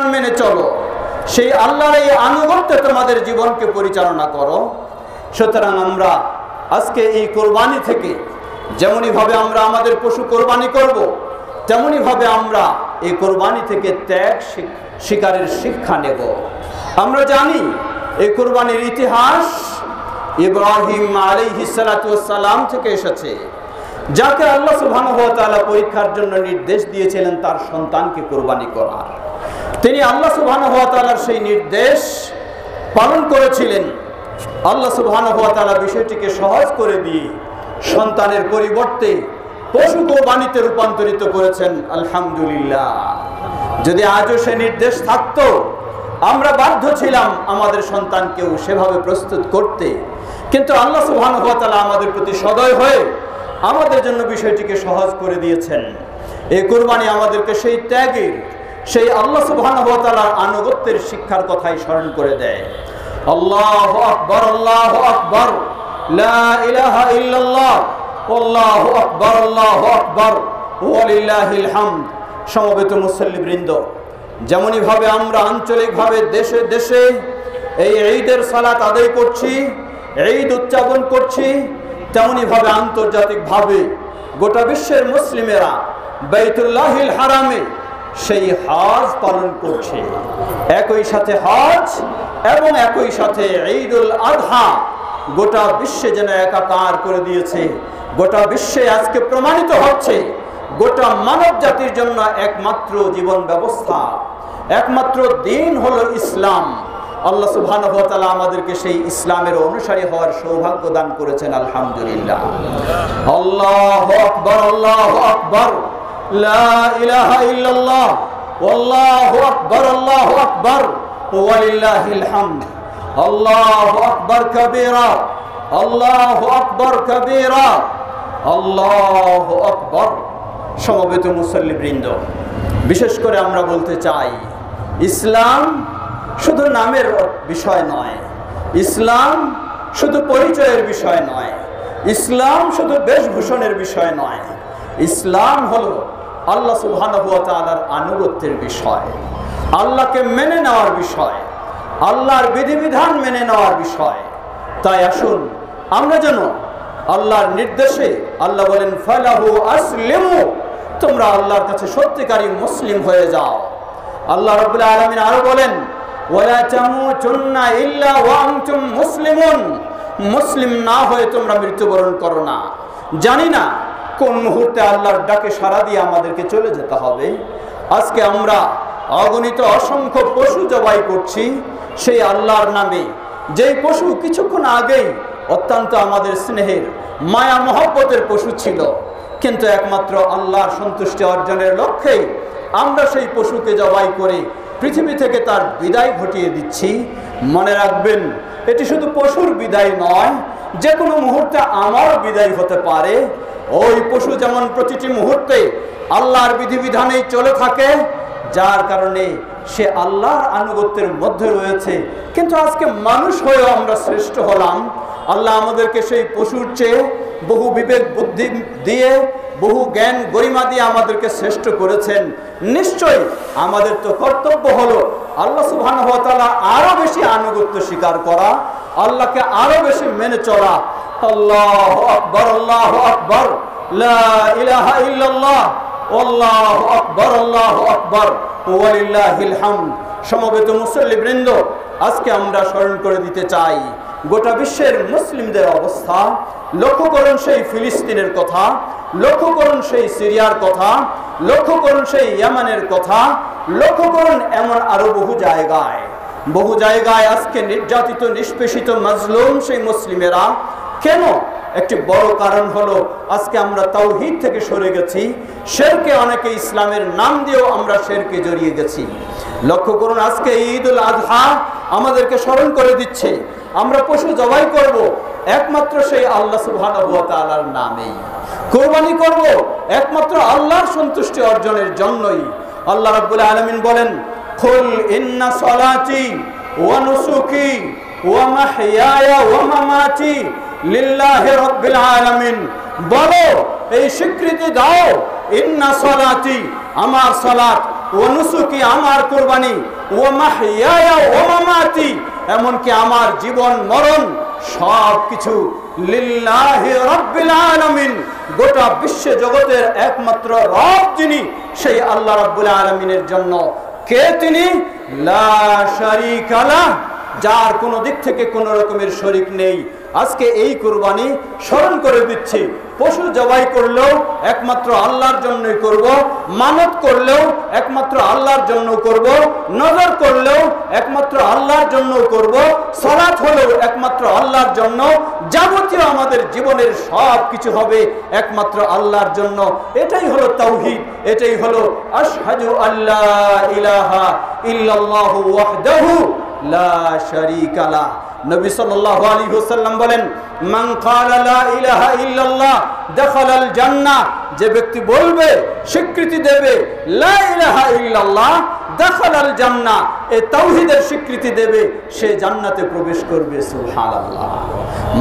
বিধিবিধান মেনে চলো, সেই আল্লাহর এই আনুগত্যে তোমাদের জীবনকে পরিচালনা করো। সুতরাং আমরা আজকে এই কোরবানি থেকে যেমনইভাবে আমরা আমাদের পশু কোরবানি করব, তেমনইভাবে আমরা এই কোরবানি থেকে ত্যাগ শিকারের শিক্ষা নেব। আমরা জানি এই কোরবানির ইতিহাস ইব্রাহিম আলাইহিস সালাতু ওয়াস সালাম থেকে এসেছে, যাকে আল্লাহ সুবহানাহু ওয়া তাআলা পরীক্ষার জন্য নির্দেশ দিয়েছিলেন তার সন্তানকে কোরবানি করার। তিনি আল্লাহ সুবহানাহু ওয়া তাআলার সেই নির্দেশ পালন করেছিলেন। আল্লাহ সুবহানাহু ওয়া তাআলা বিষয়টিকে সহজ করে দিয়ে সন্তানের পরিবর্তে পশু কোরবানিতে রূপান্তরিত করেছেন। আলহামদুলিল্লাহ। যদি আজও সে নির্দেশ থাকতো, আমরা বাধ্য ছিলাম আমাদের সন্তানকেও সেভাবে প্রস্তুত করতে, কিন্তু আল্লাহ সুবহানাহু ওয়া তাআলা আমাদের প্রতি সদয় হয়ে আমাদের জন্য বিষয়টিকে সহজ করে দিয়েছেন। এই কোরবানি আমাদেরকে সেই ত্যাগের, সেই আল্লাহ সুবহানাহু ওয়া তাআলার আনুগত্যের শিক্ষার কথাই স্মরণ করে দেয়। আল্লাহু আকবার, আল্লাহু আকবার, লা ইলাহা ইল্লাল্লাহ, আল্লাহু আকবার, আল্লাহু আকবার, ওয়া লিল্লাহিল হামদ। সমবেত মুসল্লিবৃন্দ, যেমনইভাবে আমরা আঞ্চলিকভাবে দেশে দেশে এই ঈদের সালাত আদায় করছি, ঈদ উদযাপন করছি, তেমনইভাবে আন্তর্জাতিকভাবে গোটা বিশ্বের মুসলিমেরা বাইতুল্লাহিল হারামে সেই হজ পালন করছে। একই সাথে হজ এবং একই সাথে ঈদুল আযহা গোটা বিশ্বে যেন একাকার করে দিয়েছে। গোটা বিশ্বে আজকে প্রমাণিত হচ্ছে গোটা মানব জাতির জন্য একমাত্র জীবন ব্যবস্থা, একমাত্র দিন হলো ইসলাম। আল্লাহ সুবহানাহু ওয়া তাআলা আমাদেরকে সেই ইসলামের অনুসারী হওয়ার সৌভাগ্য দান করেছেন। আলহামদুলিল্লাহ। আল্লাহু আকবার, আল্লাহু আকবার, লা ইলাহা ইল্লাল্লাহ, আল্লাহু আকবার, আল্লাহু আকবার, ওয়া লিল্লাহিল হামদ। আল্লাহু আকবার কাবীরা, আল্লাহু আকবার কাবীরা, আল্লাহু আকবার। সমবেত মুসল্লিবৃন্দ, বিশেষ করে আমরা বলতে চাই, ইসলাম শুধু নামের বিষয় নয়, ইসলাম শুধু পরিচয়ের বিষয় নয়, ইসলাম শুধু বেশভূষণের বিষয় নয়, ইসলাম হলো আল্লাহ সুবহানাহু ওয়া তাআলার আনুগত্যের বিষয়, আল্লাহকে মেনে নেওয়ার বিষয়, আল্লাহর বিধিবিধান মেনে নেওয়ার বিষয়। তাই আসুন আমরা যেন আল্লাহর নির্দেশে, আল্লাহ বলেন ফালাহু আসলিমু, তোমরা আল্লাহর কাছে সত্যিকারী মুসলিম হয়ে যাও। আল্লাহ রাব্বুল আলামিন আরো বলেন ওয়ালা তামুতুন্না ইল্লা ওয়া আনতুম মুসলিমুন, মুসলিম না হয়ে তোমরা মৃত্যুবরণ করো না। জানি না কোন মুহূর্তে আল্লাহর ডাকে সাড়া দিয়ে আমাদেরকে চলে যেতে হবে। আজকে আমরা অগণিত অসংখ্য পশু জবাই করছি সেই আল্লাহর নামে, যেই পশু কিছুক্ষণ আগেই অত্যন্ত আমাদের স্নেহের মায়া মহব্বতের পশু ছিল, কিন্তু একমাত্র আল্লাহর সন্তুষ্টি অর্জনের লক্ষ্যেই আমরা সেই পশুকে জবাই করে পৃথিবী থেকে তার বিদায় ঘটিয়ে দিচ্ছি। মনে রাখবেন, এটি শুধু পশুর বিদায় নয়, যে কোনো মুহূর্তে আমার বিদায় হতে পারে। ওই পশু যেমন প্রতিটি মুহূর্তে আল্লাহর বিধিবিধানেই চলে থাকে, যার কারণে সে আল্লাহর আনুগত্যের মধ্যে রয়েছে। কিন্তু আজকে মানুষ হয়েও আমরা শ্রেষ্ঠ হলাম। আল্লাহ আমাদেরকে সেই পশুর চেয়ে বহু বিবেক বুদ্ধি দিয়ে, বহু জ্ঞান গরিমা দিয়ে আমাদেরকে শ্রেষ্ঠ করেছেন। নিশ্চয়ই আমাদের তো কর্তব্য হলো আল্লাহ সুবহানাহু ওয়া তাআলা আরো বেশি আনুগত্য স্বীকার করা, আল্লাহকে আরো বেশি মেনে চলা। আল্লাহু আকবার, আল্লাহু আকবার, লা ইলাহা ইল্লাল্লাহ, আল্লাহু আকবার, আল্লাহু আকবার, ওয়া লিল্লাহিল হামদ। সমবেত মুসল্লিবৃন্দ, আজকে আমরা স্মরণ করে দিতে চাই গোটা বিশ্বের মুসলিমদের অবস্থা। লক্ষ্য করুন সেই ফিলিস্তিনের কথা, লক্ষ্য করুন সেই সিরিয়ার কথা, লক্ষ্য করুন সেই ইয়ামানের কথা, লক্ষ্য করুন এমন আরো বহু জায়গায় আজকে নির্যাতিত, নিষ্পেষিত, মাজলুম সেই মুসলিমেরা। কেন? একটি বড় কারণ হলো আজকে আমরা তাওহীদ থেকে সরে গেছি, শিরকে, অনেকে ইসলামের নাম দিয়েও আমরা শিরকে জড়িয়ে গেছি। লক্ষ্য করুন আজকে ঈদুল আযহা আমাদেরকে স্মরণ করে দিচ্ছে আমরা পশু জবাই করব একমাত্র সেই আল্লাহ সুবহানাহু ওয়া তাআলার নামেই, কুরবানি করব একমাত্র আল্লাহর সন্তুষ্টি অর্জনের জন্যই। আল্লাহ রাব্বুল আলামিন বলেন কুল ইন্না সালাতি ওয়া নুসুকি ওয়া মাহইয়ায়া ওয়া মামাতি লিল্লাহি রাব্বিল আলামিন। বলো, এই স্বীকৃতি দাও, ইন্না সালাতি, আমার সালাত, ওয়া নুসুকি আমার কুরবানি, ওয়া মাহইয়ায়া ওয়া মামাতি এমনকি আমার জীবন মরণ সবকিছু লিল্লাহি রাব্বিল আলামিন, গোটা বিশ্ব জগতের একমাত্র রব যিনি সেই আল্লাহ রাব্বুল আলামিনের জন্য। কে তিনি? লা শারীকা লাহ, যার কোনো দিক থেকে কোনো রকমের শরীক নেই। আজকে এই কুরবানি স্মরণ করে দিচ্ছি, পশু জবাই করলেও একমাত্র আল্লাহর জন্যই করব, মানত করলেও একমাত্র আল্লাহর জন্য করব, নজর করলেও একমাত্র আল্লাহর জন্য করব, সালাত হলেও একমাত্র আল্লাহর জন্য, যাবতীয় আমাদের জীবনের সব কিছু হবে একমাত্র আল্লাহর জন্য। এটাই হলো তাওহীদ, এটাই হলো আশহাদু আল্লা ইলাহা ইল্লাল্লাহু ওয়াহদাহু লা শারীকা লাহ। নবী সাল্লাল্লাহু আলাইহি ওয়াসাল্লাম বলেন, মান ক্বালা লা ইলাহা ইল্লাল্লাহ দাখালাল জান্নাহ, যে ব্যক্তি বলবে, স্বীকৃতি দেবে লা ইলাহা ইল্লাল্লাহ দাখালাল জান্নাহ, এই তাওহীদের স্বীকৃতি দেবে, সে জান্নাতে প্রবেশ করবে। সুবহানাল্লাহ।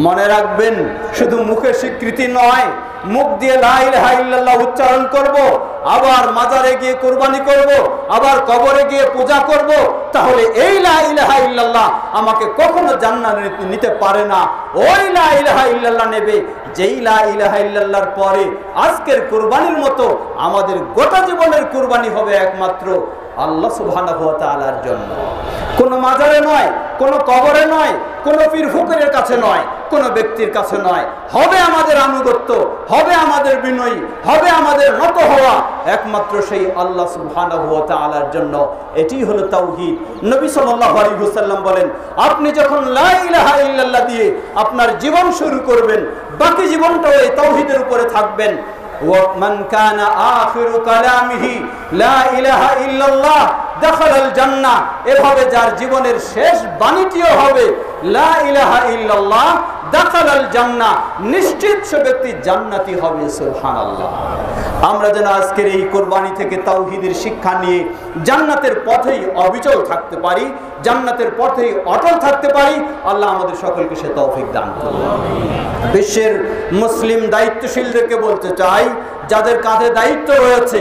মনে রাখবেন, শুধু মুখে স্বীকৃতি নয়, মুখ দিয়ে লা ইলাহা ইল্লাল্লাহ উচ্চারণ করব, আবার মাজারে গিয়ে কুরবানি করব, আবার কবরে গিয়ে পূজা করব, তাহলে এই লা ইলাহা ইল্লাল্লাহ আমাকে কখনো জান্নাতে নিতে পারে না। ওই লা ইলাহা ইল্লাল্লাহ নেবে যেই লা ইলাহা ইল্লাল্লাহর পরে আজকের কুরবানির মতো আমাদের গোটা জীবনের কুরবানি হবে একমাত্র আল্লাহ সুবহানাহু ওয়া তাআলার জন্য। কোনো মাজারে নয়, কোনো কবরে নয়, কোনো পীর ফকিরের কাছে নয়, কোনো ব্যক্তির কাছে নয়। হবে আমাদের আনুগত্য, হবে আমাদের বিনয়ী, হবে আমাদের নত হওয়া একমাত্র সেই আল্লাহ সুবহানাহু ওয়া তাআলার জন্য। এটি হলো তাওহীদ। নবী সাল্লাল্লাহু আলাইহি ওয়াসাল্লাম বলেন, আপনি যখন লা ইলাহা ইল্লাল্লাহ দিয়ে আপনার জীবন শুরু করবেন, বাকি জীবনটাও এই তাওহীদের উপরে থাকবেন। ومن كان آخر كلامه لا إله إلا الله دخل الجنة, এভাবে যার জীবনের শেষ বাণীটিও হবে লা ইলাহা ইল্লাল্লাহ দাখালাল জান্নাহ, নিশ্চিত সে ব্যক্তি জান্নাতি হবে। সুবহানাল্লাহ। আমরা যেন আজকের এই কুরবানি থেকে তাওহীদের শিক্ষা নিয়ে জান্নাতের পথেই অবিচল থাকতে পারি, জান্নাতের পথেই অটল থাকতে পারি। আল্লাহ আমাদের সকলকে সে তৌফিক দান করুন। বিশ্বের মুসলিম দায়িত্বশীলদেরকে বলতে চাই, যাদের কাঁধে দায়িত্ব রয়েছে,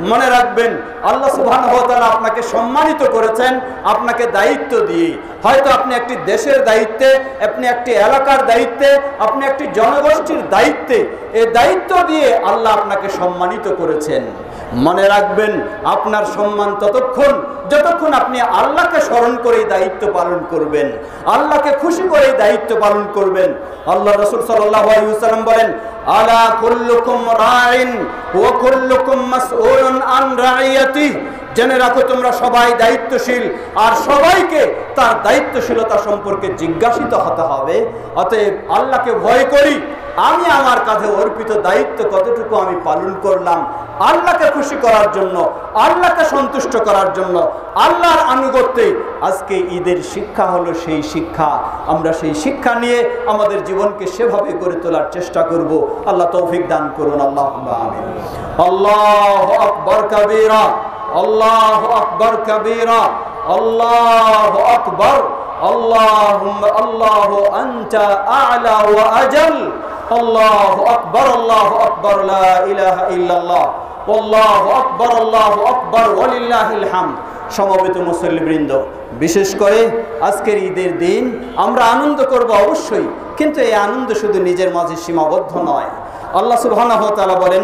মনে রাখবেন আল্লাহ সুবহানাহু ওয়া তাআলা আপনাকে সম্মানিত করেছেন আপনাকে দায়িত্ব দিয়ে। হয়তো আপনি একটি দেশের দায়িত্বে, আপনি একটি এলাকার দায়িত্বে, আপনি একটি জনগোষ্ঠীর দায়িত্বে, এই দায়িত্ব দিয়ে আল্লাহ আপনাকে সম্মানিত করেছেন। মনে রাখবেন আপনার সম্মান ততক্ষণ যতক্ষণ আপনি আল্লাহকে স্মরণ করে দায়িত্ব পালন করবেন, আল্লাহকে খুশি করে দায়িত্ব পালন করবেন। আল্লাহ রাসূল সাল্লাল্লাহু আলাইহি ওয়াসাল্লাম বলেন, আলা কুল্লুকুম রাইন ওয়া কুল্লুকুম মাসউলুন আন রাইয়াতিহি, জেনে রাখো তোমরা সবাই দায়িত্বশীল আর সবাইকে তার দায়িত্বশীলতা সম্পর্কে জিজ্ঞাসিত হতে হবে। অতএব আল্লাহকে ভয় করি, আমি আমার কাঁধে অর্পিত দায়িত্ব কতটুকু আমি পালন করলাম আল্লাহকে খুশি করার জন্য, আল্লাহকে সন্তুষ্ট করার জন্য, আল্লাহর আনুগত্যে। আজকে ঈদের শিক্ষা হলো সেই শিক্ষা। আমরা সেই শিক্ষা নিয়ে আমাদের জীবনকে সেভাবে গড়ে তোলার চেষ্টা করব। আল্লাহ তৌফিক দান করুন। আল্লাহুম্মা আমিন। আল্লাহু আকবার কাবীরা, আল্লাহু আকবার কাবীরা, আল্লাহু আকবার, আল্লাহুম্মা আল্লাহু আনতা আ'লা ওয়া আজাল, আল্লাহু আকবার, আল্লাহু আকবার, লা ইলাহা ইল্লাল্লাহ, আল্লাহু আকবার, আল্লাহু আকবার, ওয়ালিল্লাহিল হামদ। সমবেত মুসল্লিবৃন্দ, বিশেষ করে আজকের ঈদের দিন আমরা আনন্দ করব অবশ্যই, কিন্তু এই আনন্দ শুধু নিজের মাঝে সীমাবদ্ধ নয়। আল্লাহ সুবহানাহু ওয়া তাআলা বলেন,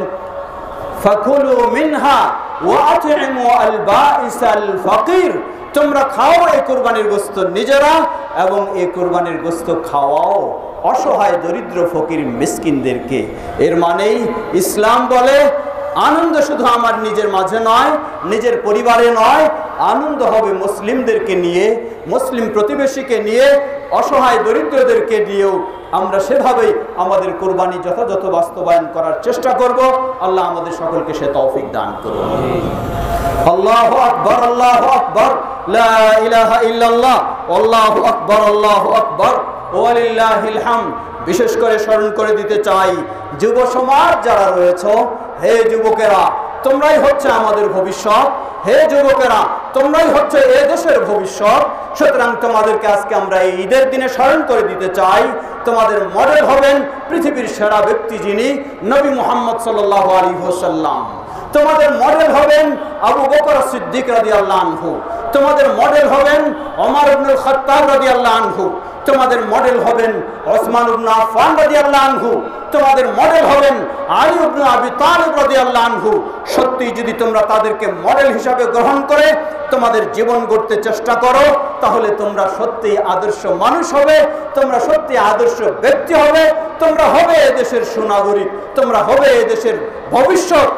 ফাকুলু মিনহা ওয়া আতইমু আল বাঈসাল ফাকির, তোমরা খাও এই কুরবানির গোশত নিজেরা, এবং এই কুরবানির গোশত খাওয়াও অসহায় দরিদ্র ফকির মিসকিনদেরকে। এর মানেই ইসলাম বলে আনন্দ শুধু আমার নিজের মাঝে নয়, নিজের পরিবারে নয়, আনন্দ হবে মুসলিমদেরকে নিয়ে, মুসলিম প্রতিবেশীকে নিয়ে, অসহায় দরিদ্রদেরকে নিয়েও আমরা সেভাবেই আমাদের কুরবানি যথাযথ বাস্তবায়ন করার চেষ্টা করব। আল্লাহ আমাদের সকলকে সে তৌফিক দান করুন। আল্লাহু আকবার, আল্লাহু আকবার, লা ইলাহা ইল্লাল্লাহ, আল্লাহু আকবার, আল্লাহু আকবার, ওয়ালিল্লাহিল হামদ। বিশেষ করে স্মরণ করে দিতে চাই, যুব সমাজ যারা রয়েছে, হে যুবকেরা, তোমরাই হচ্ছে আমাদের ভবিষ্যৎ। হে যুবকেরা, তোমরাই হচ্ছে এ দেশের ভবিষ্যৎ। সুতরাং তোমাদেরকে আজকে আমরা এই ঈদের দিনে স্মরণ করে দিতে চাই, তোমাদের মডেল হবেন পৃথিবীর সেরা ব্যক্তি যিনি নবী মুহাম্মদ সাল্লাল্লাহু আলাইহি ওয়াসাল্লাম। তোমাদের মডেল হবেন আবু বকর সিদ্দিক রাদিয়াল্লাহু আনহু, তোমাদের মডেল হবেন ওমর ইবনুল খাত্তাব রাদিয়াল্লাহু আনহু, তোমাদের মডেল হবেন ওসমান ইবনে আফফান রাদিয়াল্লাহু আনহু, তোমাদের মডেল হবেন আলী ইবনে আবি তালিব রাদিয়াল্লাহু আনহু। সত্যি যদি তোমরা তাদেরকে মডেল হিসাবে গ্রহণ করে তোমাদের জীবন গড়তে চেষ্টা করো, তাহলে তোমরা সত্যি আদর্শ মানুষ হবে, তোমরা সত্যি আদর্শ ব্যক্তি হবে, তোমরা হবে এদেশের সুনাগরিক, তোমরা হবে এদেশের ভবিষ্যৎ।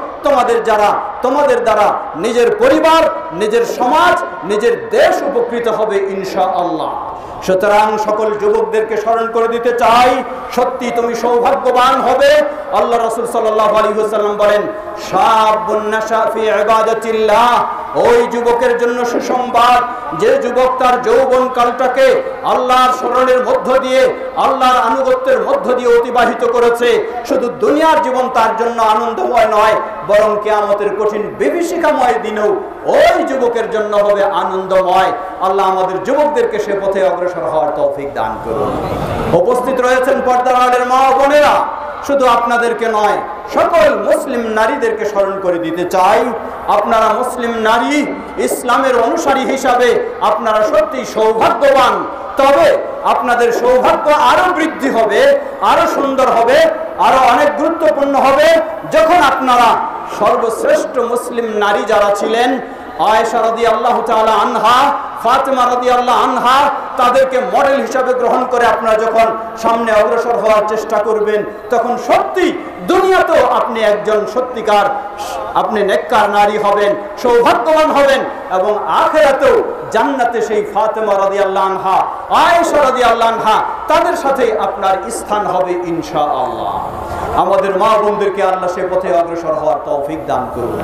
তোমাদের দ্বারা নিজের পরিবার, নিজের সমাজ, নিজের দেশ উপকৃত হবে ইনশাআল্লাহ। সুতরাং সকল যুবকদেরকে স্মরণ করে দিতে চাই, সত্যি তুমি সৌভাগ্যবান হবে। আল্লাহ রাসূল সাল্লাল্লাহু আলাইহি ওয়াসাল্লাম বলেন, শাবুন নাশা ফি ইবাদাতিল্লাহ, ওই যুবকের জন্য সুসংবাদ যে যুবক তার যৌবন কালটাকে আল্লাহর স্মরণের মধ্য দিয়ে, আল্লাহর আনুগত্যের মধ্য দিয়ে অতিবাহিত করেছে। শুধু দুনিয়ার জীবন তার জন্য আনন্দময় নয়, বরং কিয়ামতের কঠিন বিভীষিকাময় দিনেও ওই যুবকের জন্য হবে আনন্দময়। আল্লাহ আমাদের যুবকদেরকে সে পথে অগ্রসর হওয়ার তৌফিক দান করুন। উপস্থিত রয়েছেন পর্দার আড়ালের মা ও বোনেরা, শুধু আপনাদেরকে নয়, সকল মুসলিম নারীদেরকে স্মরণ করে দিতে চাই, আপনারা মুসলিম নারী, ইসলামের অনুসারী হিসাবে আপনারা সত্যি সৌভাগ্যবান। তবে আপনাদের সৌভাগ্য আরো বৃদ্ধি হবে, আরো সুন্দর হবে, আরো অনেক গুরুত্বপূর্ণ হবে যখন আপনারা সর্বশ্রেষ্ঠ মুসলিম নারী যারা ছিলেন আয়েশা রাদিয়াল্লাহু তাআলা আনহা, ফাতেমা রাদিয়াল্লাহু আনহা, তাদেরকে মডেল হিসাবে গ্রহণ করে আপনারা যখন সামনে অগ্রসর হওয়ার চেষ্টা করবেন, তখন সত্যি দুনিয়াতেও আপনি একজন সত্যিকার আপনি নেককার নারী হবেন, সৌভাগ্যবান হবেন, এবং আখিরাতেও জান্নাতে সেই ফাতেমা রাদিয়াল্লাহু আনহা, আয়েশা রাদিয়াল্লাহু আনহা, তাদের সাথে আপনার স্থান হবে ইনশাআল্লাহ। আমাদের মা বোনদেরকে আল্লাহ সে পথে অগ্রসর হওয়ার তৌফিক দান করুন।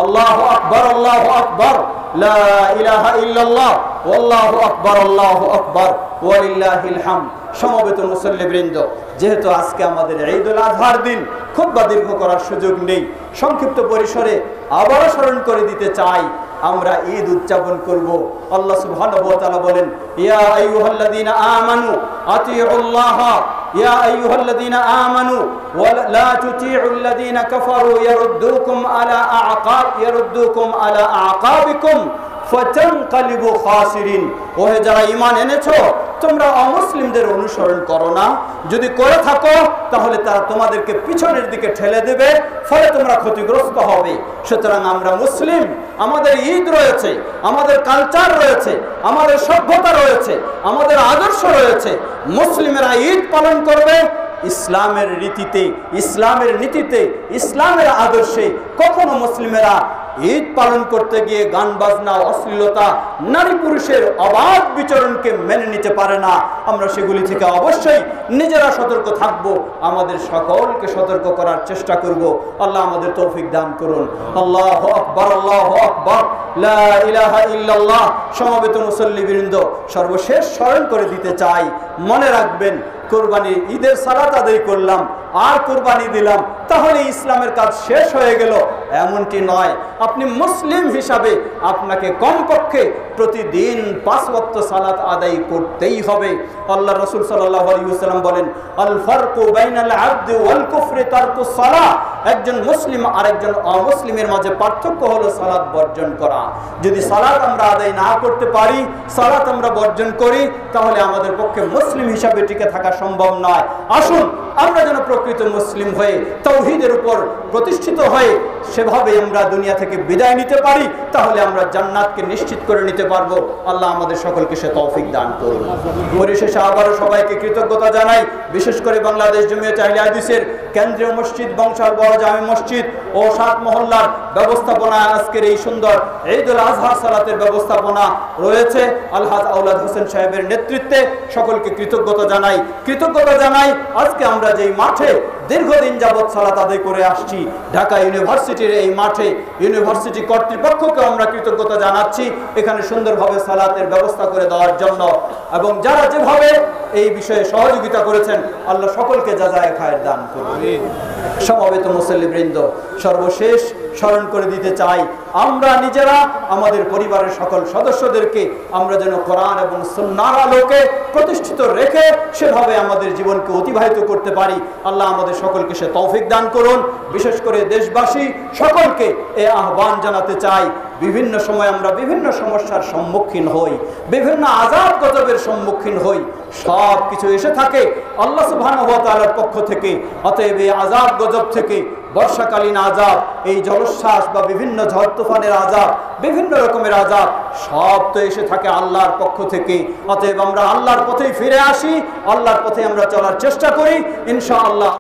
আল্লাহু আকবার, আল্লাহু আকবার, লা ইলাহা ইল্লাল্লাহ, আল্লাহু আকবার, আল্লাহু আকবার, ওয়ালিল্লাহিল হামদ। সমবেত মুসল্লিবৃন্দ, যেহেতু আজকে আমাদের ঈদুল আজহার দিন, খুতবা দীর্ঘ করার সুযোগ নেই, সংক্ষিপ্ত পরিসরে আবারও স্মরণ করে দিতে চাই, আমরা ঈদ উদযাপন করব। আল্লাহ সুবহানাহু ওয়া তাআলা বলেন, ইয়া আইয়ুহাল্লাযীনা আমানু আতিউল্লাহ, ইয়া আইয়ুহাল্লাযীনা আমানু ওয়া লা তুতিউল্লাযীনা কাফারু ইয়ারুদ্দুকুম আলা আকাবিকুম ফাতানকালিবু খাসিরিন। ওহে যারা ঈমান এনেছো, তোমরা অমুসলিমদের অনুসরণ করো না, যদি করে থাকো তাহলে তারা তোমাদেরকে পিছনের দিকে ঠেলে দেবে, ফলে তোমরা ক্ষতিগ্রস্ত হবে। সুতরাং আমরা মুসলিম, আমাদের ঈদ রয়েছে, আমাদের কালচার রয়েছে, আমাদের সভ্যতা রয়েছে, আমাদের আদর্শ রয়েছে। মুসলিমেরা ঈদ পালন করবে ইসলামের রীতিতে, ইসলামের নীতিতে, ইসলামের আদর্শে। কখনো মুসলিমেরা ঈদ পালন করতে গিয়ে গান বাজনা, অশ্লীলতা, নারী পুরুষের অবাধ বিচরণকে মেনে নিতে পারে না। আমরা সেগুলি থেকে অবশ্যই নিজেরা সতর্ক থাকব, আমাদের সকলকে সতর্ক করার চেষ্টা করব। আল্লাহ আমাদের তৌফিক দান করুন। আল্লাহু আকবার, আল্লাহু আকবার, লা ইলাহা ইল্লাল্লাহ। সমবেত মুসল্লিবৃন্দ, সর্বশেষ স্মরণ করে দিতে চাই, মনে রাখবেন, কোরবানি ঈদের সালাত আদায় করলাম আর কোরবানি দিলাম, তাহলে ইসলামের কাজ শেষ হয়ে গেল, এমনটি নয়। আপনি মুসলিম হিসাবে আপনাকে কমপক্ষে প্রতিদিন 5 ওয়াক্ত সালাত আদায় করতেই হবে। আল্লাহ রাসূল সাল্লাল্লাহু আলাইহি ওয়াসাল্লাম বলেন, আল ফারকু বাইনাল আবদি ওয়াল কুফরি তারকুস সালাহ। একজন মুসলিম আর একজন অমুসলিমের মাঝে পার্থক্য হলো সালাত বর্জন করা। যদি সালাত আমরা আদায় না করতে পারি, সালাত আমরা বর্জন করি, তাহলে আমাদের পক্ষে মুসলিম হিসাবে টিকে থাকা সম্ভব নয়। আসুন আমরা যেন প্রকৃত মুসলিম হয়ে তাওহীদের উপর প্রতিষ্ঠিত হয়ে সেভাবে আমরা দুনিয়া থেকে বিদায় নিতে পারি, তাহলে আমরা জান্নাতকে নিশ্চিত করে নিতে পারবো। আল্লাহ আমাদের সকলকে সে তৌফিক দান করুন। পরিশেষে আবারও সবাইকে কৃতজ্ঞতা জানাই, বিশেষ করে বাংলাদেশ জমিয়ত আহলে হাদিসের কেন্দ্রীয় মসজিদ বংশাল বড় জামে মসজিদ ও 7 মহল্লার ব্যবস্থাপনায় আজকের এই সুন্দর ঈদুল আজহা সালাতের ব্যবস্থাপনা রয়েছে আলহাজ আওলাদ হোসেন সাহেবের নেতৃত্বে। সকলকে কৃতজ্ঞতা জানাই। আজকে আমরা যেই মাঠে দীর্ঘদিন যাবৎ সালাত আদায় করে আসছি, ঢাকা ইউনিভার্সিটির এই মাঠে, ইউনিভার্সিটি কর্তৃপক্ষকে আমরা কৃতজ্ঞতা জানাচ্ছি এখানে সুন্দরভাবে সালাতের ব্যবস্থা করে দেওয়ার জন্য, এবং যারা যেভাবে এই বিষয়ে সহযোগিতা করেছেন, আল্লাহ সকলকে জাযায়ে খায়ের দান করুন। সমবেত মুসল্লিবৃন্দ, সর্বশেষ স্মরণ করে দিতে চাই, আমরা নিজেরা আমাদের পরিবারের সকল সদস্যদেরকে আমরা যেন কোরআন এবং সুন্নাহর আলোকে প্রতিষ্ঠিত রেখে সেভাবে আমাদের জীবনকে অতিবাহিত করতে পারি। আল্লাহ আমাদের সকলকে সে তৌফিক দান করুন। বিশেষ করে দেশবাসী সকলকে এই আহ্বান জানাতে চাই, বিভিন্ন সময় আমরা বিভিন্ন সমস্যার সম্মুখীন হই, বিভিন্ন আযাব গজবের সম্মুখীন হই, সব কিছু এসে থাকে আল্লাহ সুবহানাহু ওয়া তাআলার পক্ষ থেকে। অতএব এই আযাব গজব থেকে, বর্ষাকালীন আযাব, এই জলোচ্ছ্বাস বা বিভিন্ন ঝড় তুফানের আযাব, বিভিন্ন রকমের আযাব, সব তো এসে থাকে আল্লাহর পক্ষ থেকে। অতএব আমরা আল্লাহর পথেই ফিরে আসি, আল্লাহর পথে আমরা চলার চেষ্টা করি ইনশাআল্লাহ।